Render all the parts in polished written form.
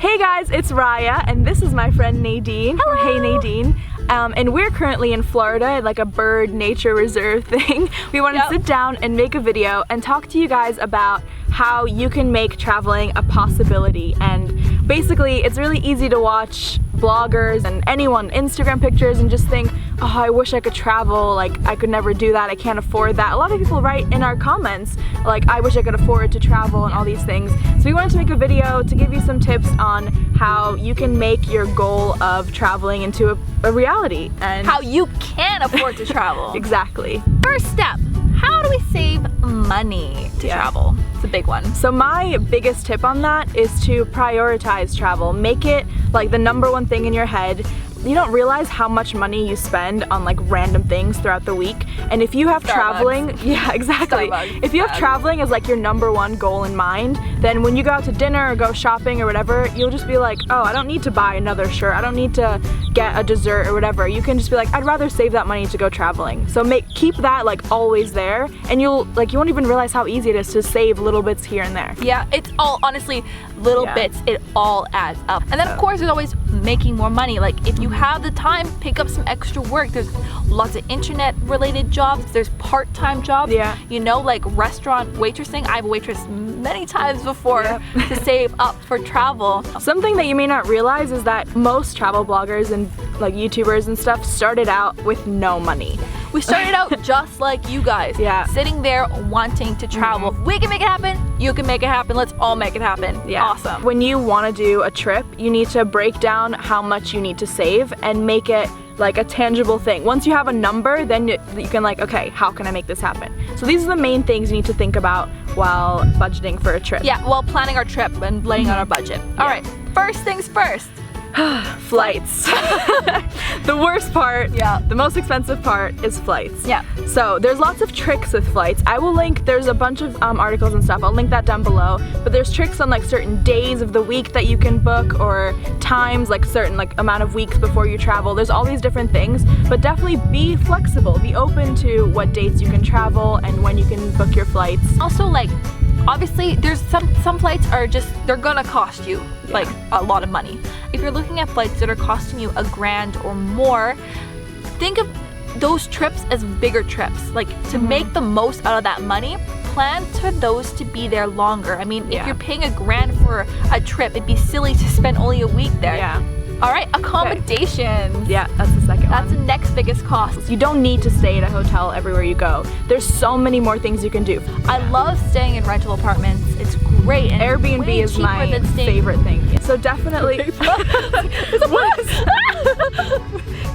Hey guys, it's Raya, and this is my friend Nadine. Hello. Hey Nadine. And we're currently in Florida at like a bird nature reserve thing. We wanted to sit down and make a video and talk to you guys about how you can make traveling a possibility. And basically, it's really easy to watch bloggers and anyone Instagram pictures and just think, oh, I wish I could travel, like I could never do that, I can't afford that. A lot of people write in our comments like, I wish I could afford to travel and all these things. So we wanted to make a video to give you some tips on how you can make your goal of traveling into a reality and how you can afford to travel. Exactly. First step, how do we save money to travel? It's a big one. So my biggest tip on that is to prioritize travel. Make it like the #1 thing in your head. You don't realize how much money you spend on like random things throughout the week. And if you have traveling, yeah, exactly. If you have traveling as like your #1 goal in mind, then when you go out to dinner or go shopping or whatever, you'll just be like, oh, I don't need to buy another shirt. I don't need to get a dessert or whatever. You can just be like, I'd rather save that money to go traveling. So keep that like always there, and you won't even realize how easy it is to save little bits here and there. Yeah, it's all honestly little bits. It all adds up. And then of course there's always making more money. Like if you have the time, pick up some extra work. There's lots of internet related jobs. There's part-time jobs. Yeah. You know, like restaurant waitressing. I've waitressed many times before to save up for travel. Something that you may not realize is that most travel bloggers and like YouTubers and stuff started out with no money. We started out just like you guys, sitting there wanting to travel. If we can make it happen, you can make it happen. Let's all make it happen. Awesome. When you want to do a trip, you need to break down how much you need to save and make it like a tangible thing. Once you have a number, then you can like, okay, how can I make this happen? So these are the main things you need to think about while budgeting for a trip. Yeah, while planning our trip and laying out our budget. All right, first things first. Flights. The worst part, the most expensive part is flights. Yeah. So there's lots of tricks with flights. I will link, there's a bunch of articles and stuff. I'll link that down below. But there's tricks on like certain days of the week that you can book, or times, like certain like amount of weeks before you travel. There's all these different things, but definitely be flexible. Be open to what dates you can travel and when you can book your flights. Also, like, obviously there's some flights are just, they're gonna cost you like a lot of money. If you're looking at flights that are costing you $1,000 or more, think of those trips as bigger trips. Like to make the most out of that money, plan for those to be there longer. I mean, if you're paying $1,000 for a trip, it'd be silly to spend only a week there. Yeah. All right, accommodations. Yeah, that's the second one. That's the next biggest cost. You don't need to stay at a hotel everywhere you go. There's so many more things you can do. I love staying in rental apartments. It's great. And Airbnb is my favorite thing. So definitely. What?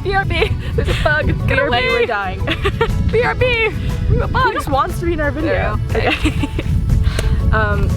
BRB. There's a bug. Get away. We're dying. BRB. A bug. Who just wants to be in our video? Okay.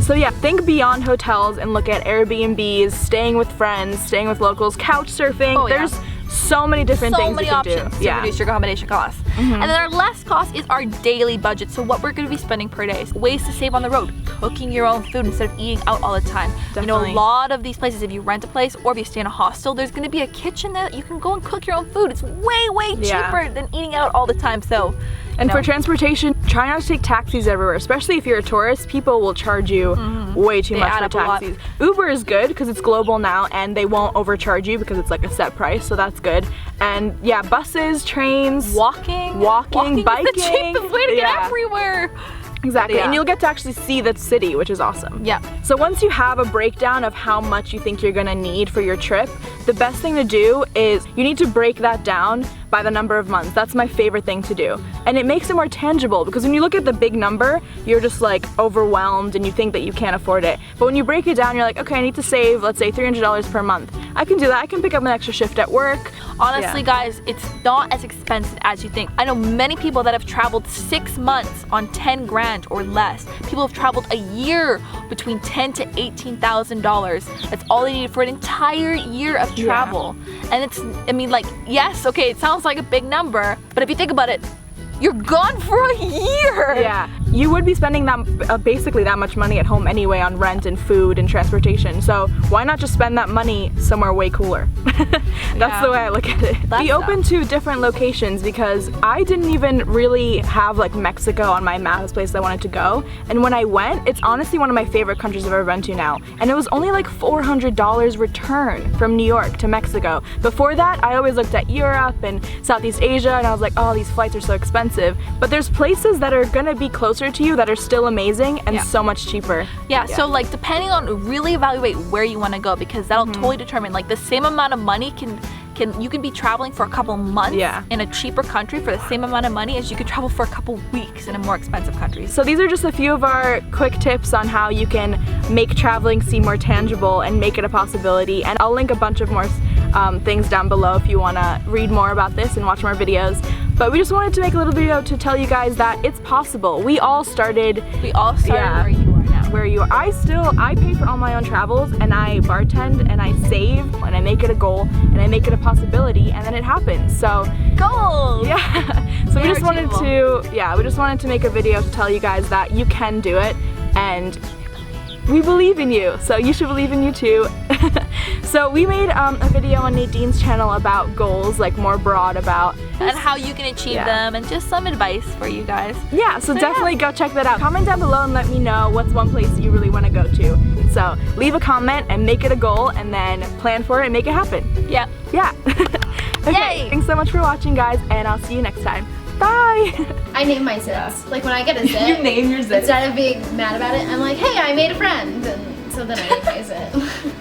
So yeah, think beyond hotels and look at Airbnbs, staying with friends, staying with locals, couch surfing. There's so many different things you can do. So many options to reduce your accommodation costs. And then our last cost is our daily budget. So what we're going to be spending per day. Ways to save on the road. Cooking your own food instead of eating out all the time. Definitely. You know, a lot of these places, if you rent a place or if you stay in a hostel, there's going to be a kitchen there that you can go and cook your own food. It's way, way cheaper than eating out all the time. So, and for transportation, try not to take taxis everywhere, especially if you're a tourist. People will charge you way too much for taxis. Uber is good because it's global now and they won't overcharge you because it's like a set price, so that's good. And yeah, buses, trains, walking, biking. Is the cheapest way to get everywhere. Exactly, and you'll get to actually see the city, which is awesome. Yeah. So once you have a breakdown of how much you think you're gonna need for your trip, the best thing to do is you need to break that down by the number of months. That's my favorite thing to do. And it makes it more tangible because when you look at the big number, you're just like overwhelmed and you think that you can't afford it. But when you break it down, you're like, okay, I need to save, let's say $300 per month. I can do that. I can pick up an extra shift at work. Honestly, guys, it's not as expensive as you think. I know many people that have traveled 6 months on $10,000 or less. People have traveled a year between $10,000 to $18,000. That's all they need for an entire year of travel. And it's, I mean, like, yes, okay, it sounds like a big number, but if you think about it, you're gone for a year. Yeah. you would be spending that basically that much money at home anyway on rent and food and transportation. So why not just spend that money somewhere way cooler? That's the way I look at it. Be open to different locations, because I didn't even really have like Mexico on my map as a place I wanted to go. And when I went, it's honestly one of my favorite countries I've ever been to now. And it was only like $400 return from New York to Mexico. Before that, I always looked at Europe and Southeast Asia and I was like, oh, these flights are so expensive. But there's places that are gonna be closer to you that are still amazing and so much cheaper. Yeah, so like depending on, really evaluate where you wanna go, because that'll totally determine, like the same amount of money you can be traveling for a couple months in a cheaper country for the same amount of money as you could travel for a couple weeks in a more expensive country. So these are just a few of our quick tips on how you can make traveling seem more tangible and make it a possibility. And I'll link a bunch of more things down below if you want to read more about this and watch more videos. But we just wanted to make a little video to tell you guys that it's possible. We all started where you are now. Where you are. I pay for all my own travels, and I bartend and I save and I make it a goal and I make it a possibility, and then it happens. So goals! Yeah. So we just wanted to make a video to tell you guys that you can do it, and we believe in you, so you should believe in you too. So we made a video on Nadine's channel about goals, like more broad about and how you can achieve them, and just some advice for you guys. Yeah, so definitely go check that out. Comment down below and let me know what's one place you really want to go to. So leave a comment and make it a goal, and then plan for it and make it happen. Yeah. Yeah. Okay, Yay! Thanks so much for watching, guys, and I'll see you next time. Bye! I name my zits. Like when I get a zit, you name your zit. Instead of being mad about it, I'm like, hey, I made a friend. And so then I name my zit.